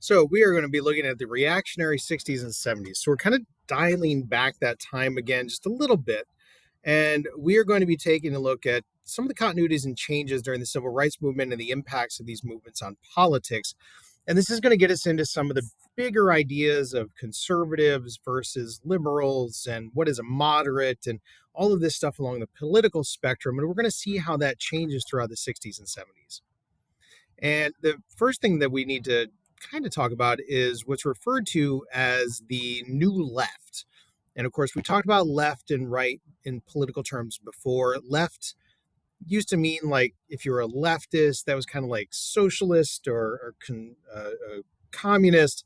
So we are going to be looking at the reactionary 60s and 70s. So we're kind of dialing back that time again just a little bit. And we are going to be taking a look at some of the continuities and changes during the civil rights movement and the impacts of these movements on politics. And this is going to get us into some of the bigger ideas of conservatives versus liberals and what is a moderate and all of this stuff along the political spectrum. And we're going to see how that changes throughout the 60s and 70s. And the first thing that we need to kind of talk about is what's referred to as the new left. And of course, we talked about left and right in political terms before. Left used to mean like if you're a leftist, that was kind of like socialist or communist.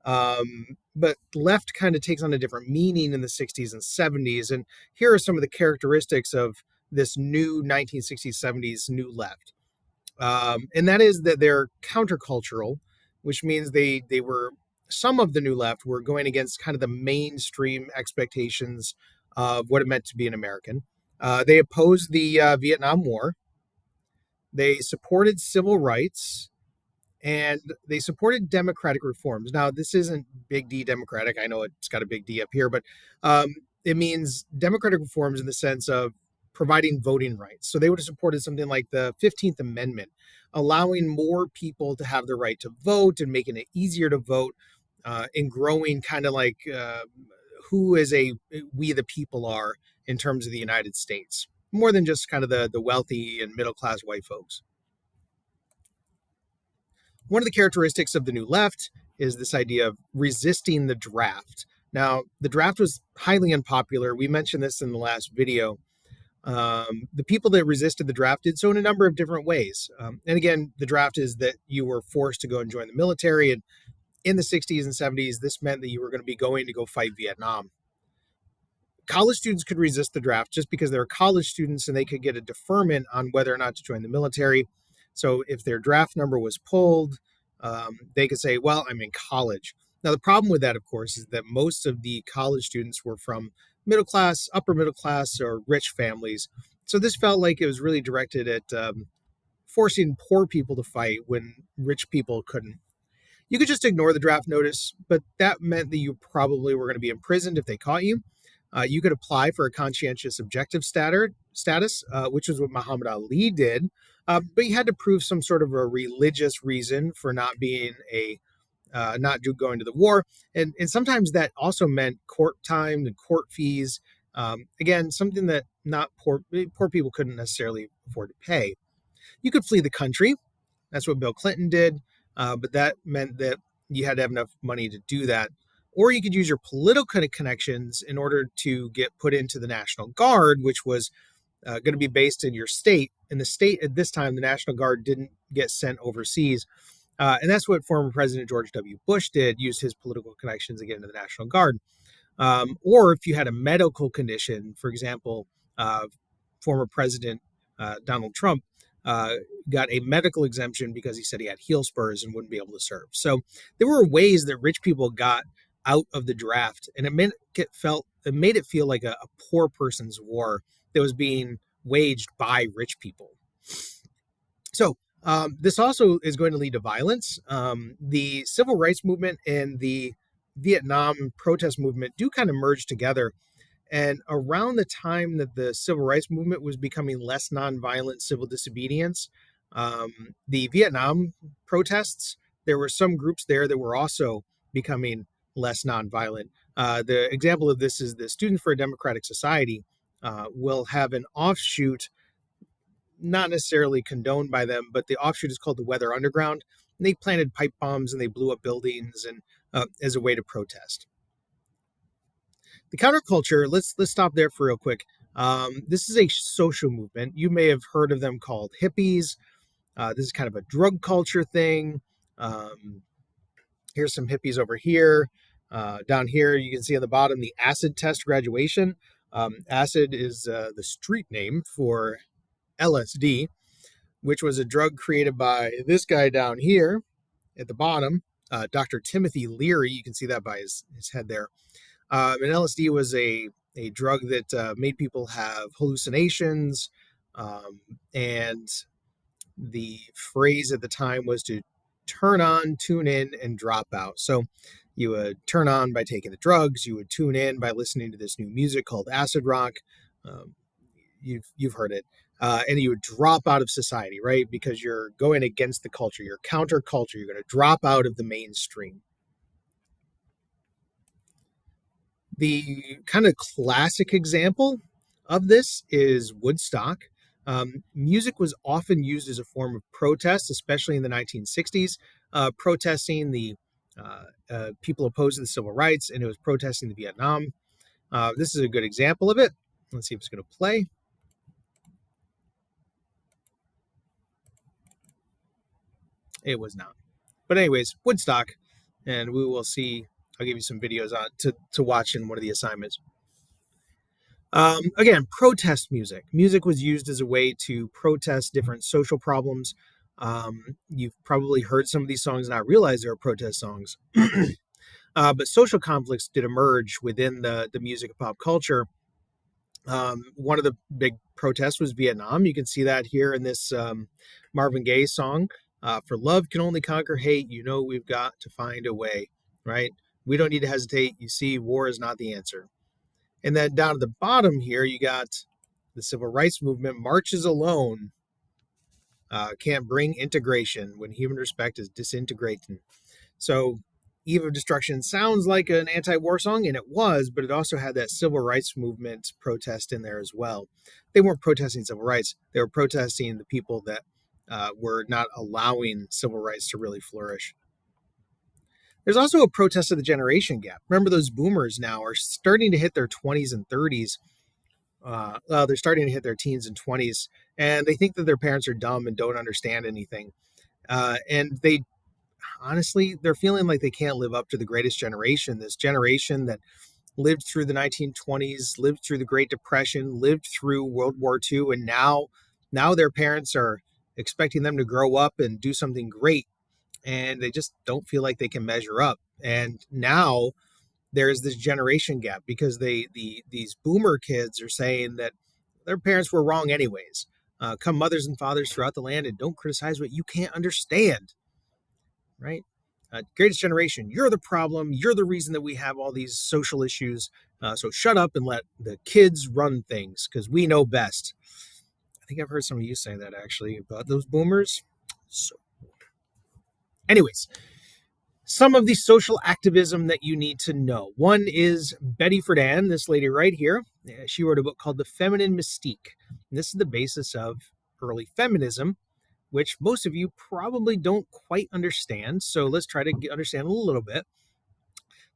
But left kind of takes on a different meaning in the 60s and 70s. And here are some of the characteristics of this new 1960s, 70s new left. And that is that they're countercultural, which means they were some of the new left were going against kind of the mainstream expectations of what it meant to be an American. They opposed the Vietnam War. They supported civil rights, and they supported democratic reforms. Now, this isn't big D democratic. I know it's got a big D up here, but it means democratic reforms in the sense of providing voting rights. So they would have supported something like the 15th Amendment, allowing more people to have the right to vote and making it easier to vote, and growing kind of like who is a we the people are in terms of the United States, more than just kind of the wealthy and middle class white folks. One of the characteristics of the New Left is this idea of resisting the draft. Now, the draft was highly unpopular. We mentioned this in the last video. The people that resisted the draft did so in a number of different ways. And again, the draft is that you were forced to go and join the military. And in the 60s and 70s, this meant that you were going to be going to go fight Vietnam. College students could resist the draft just because they were college students and they could get a deferment on whether or not to join the military. So if their draft number was pulled, they could say, well, I'm in college. Now, the problem with that, of course, is that most of the college students were from middle class, upper middle class, or rich families. So this felt like it was really directed at forcing poor people to fight when rich people couldn't. You could just ignore the draft notice, but that meant that you probably were going to be imprisoned if they caught you. You could apply for a conscientious objective status, which was what Muhammad Ali did. But you had to prove some sort of a religious reason for not being not going to the war, and sometimes that also meant court time and court fees. Again, something that not poor people couldn't necessarily afford to pay. You could flee the country. That's what Bill Clinton did, but that meant that you had to have enough money to do that. Or you could use your political connections in order to get put into the National Guard, which was going to be based in your state. In the state at this time, the National Guard didn't get sent overseas. And that's what former President George W. Bush did, use his political connections to get into the National Guard. Or if you had a medical condition, for example, former President Donald Trump got a medical exemption because he said he had heel spurs and wouldn't be able to serve. So there were ways that rich people got out of the draft, and it made it feel like a poor person's war that was being waged by rich people. So this also is going to lead to violence. The civil rights movement and the Vietnam protest movement do kind of merge together. And around the time that the civil rights movement was becoming less nonviolent civil disobedience, the Vietnam protests, there were some groups there that were also becoming less nonviolent. The example of this is the Students for a Democratic Society will have an offshoot, not necessarily condoned by them, but the offshoot is called the Weather Underground. And they planted pipe bombs and they blew up buildings and as a way to protest. The counterculture, let's stop there for real quick. This is a social movement. You may have heard of them called hippies. This is kind of a drug culture thing. Here's some hippies over here. Down here, you can see on the bottom the acid test graduation. Acid is the street name for LSD, which was a drug created by this guy down here at the bottom, Dr. Timothy Leary. You can see that by his head there. And LSD was a drug that made people have hallucinations. And the phrase at the time was to turn on, tune in, and drop out. So you would turn on by taking the drugs. You would tune in by listening to this new music called acid rock. Um, you've heard it, and you would drop out of society, right? Because you're going against the culture. You're counterculture. You're going to drop out of the mainstream. The kind of classic example of this is Woodstock. Music was often used as a form of protest, especially in the 1960s, protesting the people opposed to the civil rights, and it was protesting the Vietnam. This is a good example of it. Let's see if it's going to play. It was not. But anyways, Woodstock, and we will see. I'll give you some videos on to watch in one of the assignments. Again, protest music. Music was used as a way to protest different social problems. You've probably heard some of these songs and not realize they were protest songs. But social conflicts did emerge within the music of pop culture. One of the big protests was Vietnam. You can see that here in this Marvin Gaye song. For love can only conquer hate, you know we've got to find a way, right? We don't need to hesitate. You see, war is not the answer. And then down at the bottom here, you got the civil rights movement marches alone can't bring integration when human respect is disintegrating. So Eve of Destruction sounds like an anti-war song, and it was, but it also had that civil rights movement protest in there as well. They weren't protesting civil rights. They were protesting the people that were not allowing civil rights to really flourish. There's also a protest of the generation gap. Remember, those boomers now are starting to hit their 20s and 30s. They're starting to hit their teens and 20s, and they think that their parents are dumb and don't understand anything. And they honestly, they're feeling like they can't live up to the greatest generation, this generation that lived through the 1920s, lived through the Great Depression, lived through World War II, and now their parents are expecting them to grow up and do something great, and they just don't feel like they can measure up. And now there's this generation gap because these boomer kids are saying that their parents were wrong anyways. Come mothers and fathers throughout the land and don't criticize what you can't understand, right? Greatest generation, you're the problem. You're the reason that we have all these social issues. So shut up and let the kids run things because we know best. I think I've heard some of you say that actually about those boomers. So, anyways, some of the social activism that you need to know. One is Betty Friedan, this lady right here. She wrote a book called The Feminine Mystique. And this is the basis of early feminism, which most of you probably don't quite understand. So let's try to understand a little bit.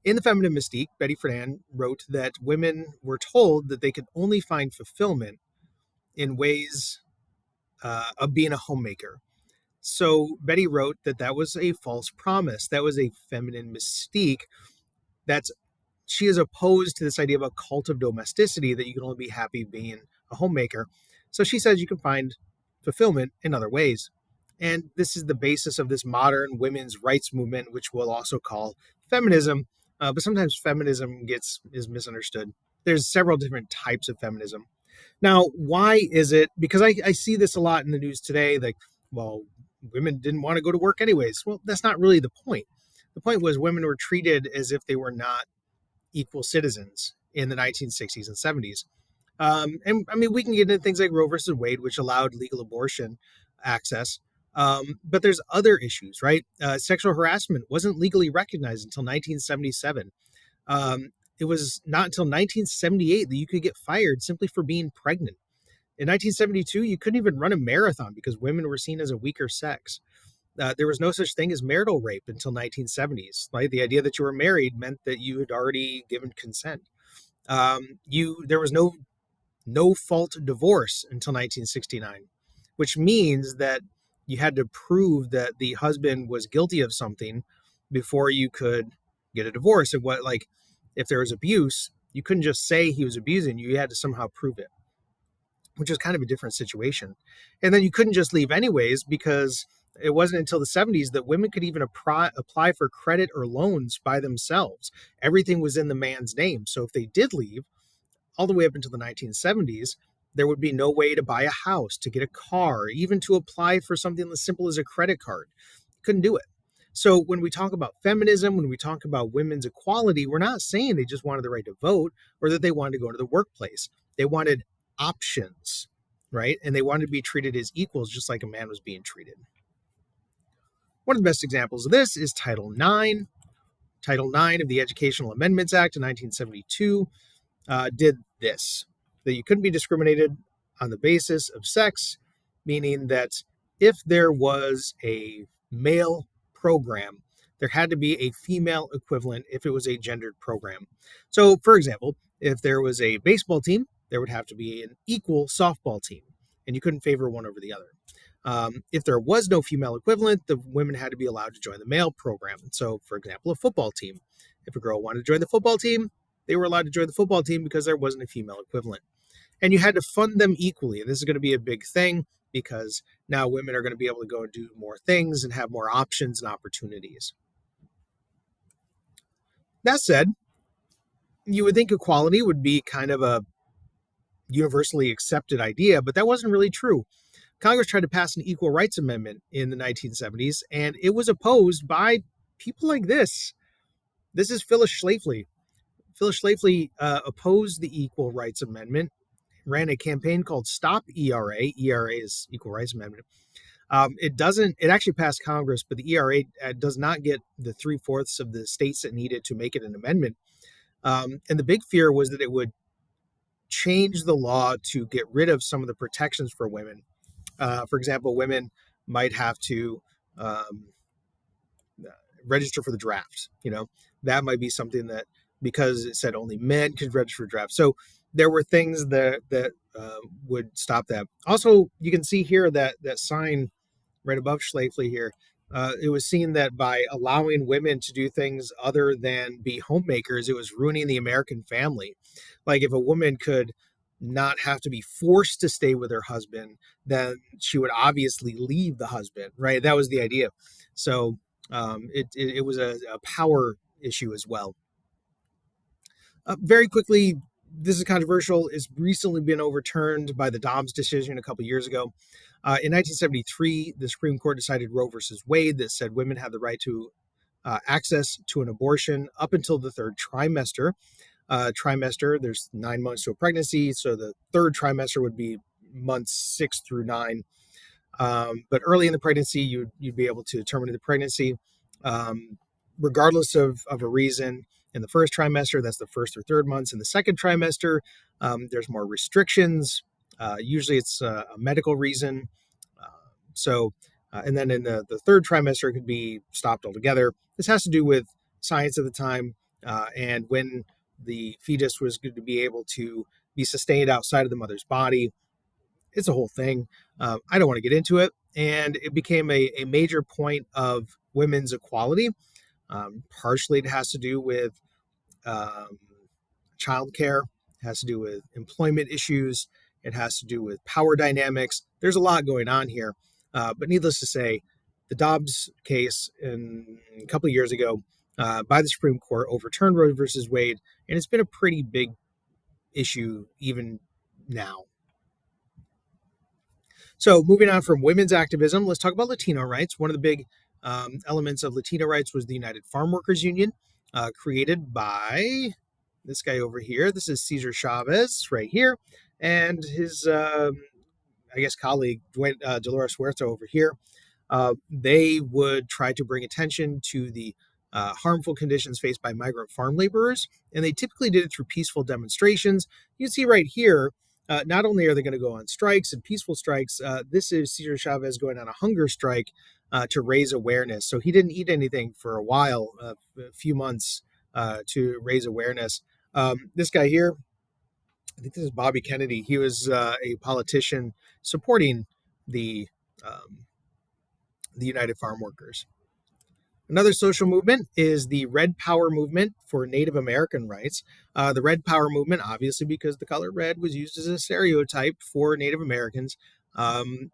In The Feminine Mystique, Betty Friedan wrote that women were told that they could only find fulfillment in ways of being a homemaker. So Betty wrote that that was a false promise. That was a feminine mystique. She is opposed to this idea of a cult of domesticity, that you can only be happy being a homemaker. So she says you can find fulfillment in other ways. And this is the basis of this modern women's rights movement, which we'll also call feminism. But sometimes feminism is misunderstood. There's several different types of feminism. Now, why is it? Because I see this a lot in the news today, like, well, women didn't want to go to work anyways. Well, that's not really the point. The point was women were treated as if they were not equal citizens in the 1960s and 70s. And I mean, we can get into things like Roe versus Wade, which allowed legal abortion access. But there's other issues, right? Sexual harassment wasn't legally recognized until 1977. It was not until 1978 that you could get fired simply for being pregnant. In 1972, you couldn't even run a marathon because women were seen as a weaker sex. There was no such thing as marital rape until 1970s. Like, the idea that you were married meant that you had already given consent. There was no fault divorce until 1969, which means that you had to prove that the husband was guilty of something before you could get a divorce. And if there was abuse, you couldn't just say he was abusing you. You had to somehow prove it, which is kind of a different situation. And then you couldn't just leave anyways, because it wasn't until the 70s that women could even apply for credit or loans by themselves. Everything was in the man's name. So if they did leave, all the way up until the 1970s, there would be no way to buy a house, to get a car, even to apply for something as simple as a credit card. You couldn't do it. So when we talk about feminism, when we talk about women's equality, we're not saying they just wanted the right to vote or that they wanted to go to the workplace. They wanted options, right? And they wanted to be treated as equals, just like a man was being treated. One of the best examples of this is Title IX. Title IX of the Educational Amendments Act of 1972 did this, that you couldn't be discriminated on the basis of sex, meaning that if there was a male program, there had to be a female equivalent if it was a gendered program. So, for example, if there was a baseball team, there would have to be an equal softball team, and you couldn't favor one over the other. If there was no female equivalent, the women had to be allowed to join the male program. So, for example, a football team. If a girl wanted to join the football team, they were allowed to join the football team because there wasn't a female equivalent. And you had to fund them equally. And this is going to be a big thing because now women are going to be able to go and do more things and have more options and opportunities. That said, you would think equality would be kind of a universally accepted idea, but that wasn't really true. Congress tried to pass an Equal Rights Amendment in the 1970s, and it was opposed by people like this. This is Phyllis Schlafly. Phyllis Schlafly opposed the Equal Rights Amendment, ran a campaign called Stop ERA. ERA is Equal Rights Amendment. It actually passed Congress, but the ERA does not get the 3/4 of the states that needed to make it an amendment. And the big fear was that it would change the law to get rid of some of the protections for women. For example, women might have to register for the draft. That might be something that, because it said only men could register for draft. So there were things that would stop that. Also, you can see here that sign right above Schlafly here. It was seen that by allowing women to do things other than be homemakers, it was ruining the American family. Like if a woman could not have to be forced to stay with her husband, then she would obviously leave the husband, right? That was the idea. So it was a power issue as well. Very quickly, this is controversial. It's recently been overturned by the Dobbs decision a couple years ago. In 1973, the Supreme Court decided Roe versus Wade that said women have the right to access to an abortion up until the third trimester. There's 9 months to a pregnancy, so the third trimester would be months 6 through 9. But early in the pregnancy, you'd be able to terminate the pregnancy, regardless of a reason. In the first trimester, that's the first or third months. In the second trimester, there's more restrictions. Usually it's a medical reason. And then in the third trimester, it could be stopped altogether. This has to do with science at the time and when the fetus was going to be able to be sustained outside of the mother's body. It's a whole thing. I don't want to get into it. And it became a major point of women's equality. Partially it has to do with childcare, it has to do with employment issues, it has to do with power dynamics. There's a lot going on here. But needless to say, the Dobbs case a couple of years ago by the Supreme Court overturned Roe versus Wade, and it's been a pretty big issue even now. So moving on from women's activism, let's talk about Latino rights. One of the big elements of Latino rights was the United Farm Workers Union, created by this guy over here. This is Cesar Chavez right here, and his, colleague, Dolores Huerta over here. They would try to bring attention to the harmful conditions faced by migrant farm laborers, and they typically did it through peaceful demonstrations. You can see right here, not only are they going to go on strikes and peaceful strikes, this is Cesar Chavez going on a hunger strike to raise awareness. So he didn't eat anything for a while, a few months, to raise awareness. This guy here, I think this is Bobby Kennedy. He was a politician supporting the United Farm Workers. Another social movement is the Red Power movement for Native American rights. The Red Power movement, obviously because the color red was used as a stereotype for Native Americans, and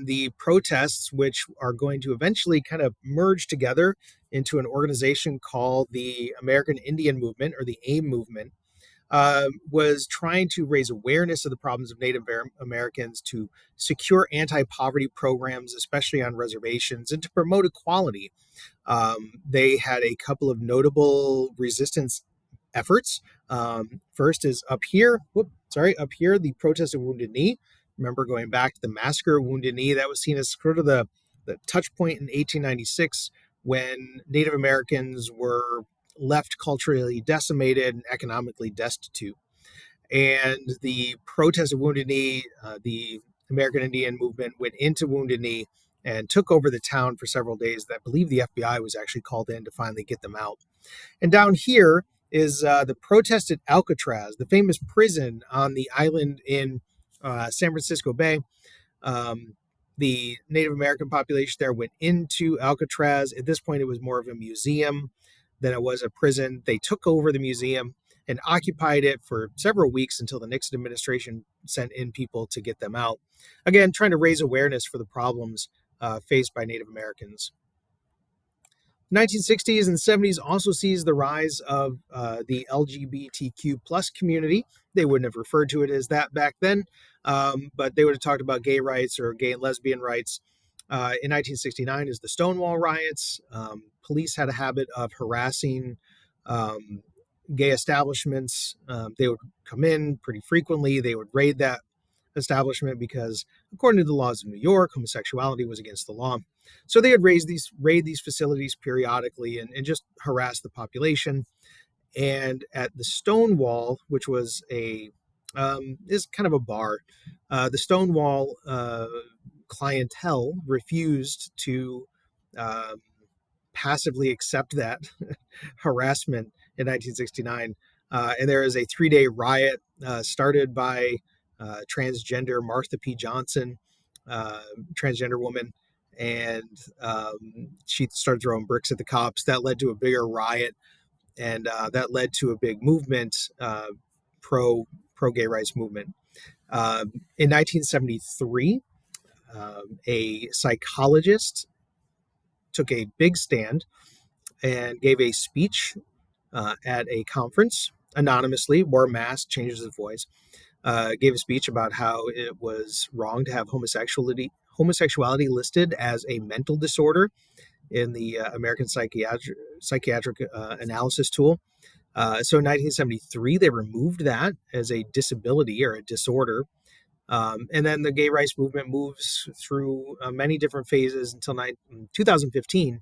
the protests, which are going to eventually kind of merge together into an organization called the American Indian Movement, or the AIM movement. was trying to raise awareness of the problems of Native Americans, to secure anti-poverty programs, especially on reservations, and to promote equality. They had a couple of notable resistance efforts. First is up here. Up here, the protest of Wounded Knee. Remember, going back to the massacre of Wounded Knee, that was seen as sort of the touch point in 1896 when Native Americans were left culturally decimated and economically destitute. And the protest of Wounded Knee, the American Indian movement went into Wounded Knee and took over the town for several days. I believe the FBI was actually called in to finally get them out. And down here is the protest at Alcatraz, the famous prison on the island in San Francisco Bay. The Native American population there went into Alcatraz. At this point, it was more of a museum than it was a prison. They took over the museum and occupied it for several weeks until the Nixon administration sent in people to get them out. Again, trying to raise awareness for the problems faced by Native Americans. 1960s and 70s also sees the rise of the LGBTQ plus community. They wouldn't have referred to it as that back then, but they would have talked about gay rights or gay and lesbian rights. In 1969 is the Stonewall riots. Police had a habit of harassing gay establishments. They would come in pretty frequently. They would raid that establishment because, according to the laws of New York, homosexuality was against the law. So they would raid these facilities periodically and just harass the population. And at the Stonewall, which was is kind of a bar, the Stonewall clientele refused to passively accept that harassment in 1969. And there is a 3-day riot started by transgender Martha P. Johnson, transgender woman, and she started throwing bricks at the cops. That led to a bigger riot, and that led to a big movement, pro gay rights movement. In 1973, a psychologist took a big stand and gave a speech at a conference anonymously, wore a mask, changed his voice, gave a speech about how it was wrong to have homosexuality listed as a mental disorder in the American Psychiatric Analysis Tool. So in 1973, they removed that as a disability or a disorder. And then the gay rights movement moves through many different phases until 2015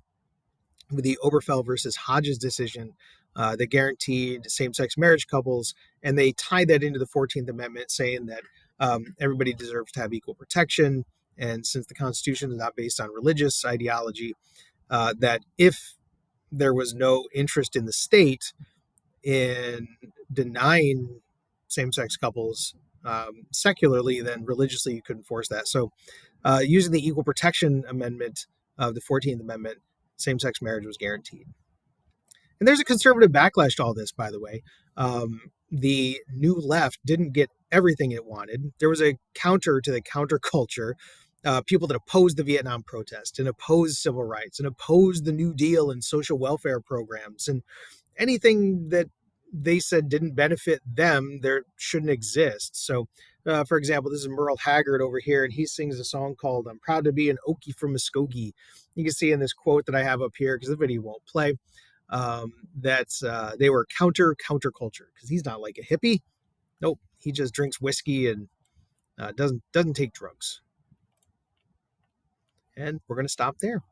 with the Obergefell versus Hodges decision that guaranteed same-sex marriage couples, and they tied that into the 14th Amendment, saying that everybody deserves to have equal protection. And since the Constitution is not based on religious ideology, that if there was no interest in the state in denying same-sex couples secularly, then religiously you couldn't force that. So using the Equal Protection Amendment of the 14th Amendment, same-sex marriage was guaranteed. And there's a conservative backlash to all this, by the way. The New Left didn't get everything it wanted. There was a counter to the counterculture, people that opposed the Vietnam protest and opposed civil rights and opposed the New Deal and social welfare programs, and anything that they said didn't benefit them, there shouldn't exist. So, for example, this is Merle Haggard over here, and he sings a song called "I'm Proud to Be an Okie from Muskogee." You can see in this quote that I have up here, because the video won't play, that they were counterculture, because he's not like a hippie. Nope, he just drinks whiskey and doesn't take drugs. And we're going to stop there.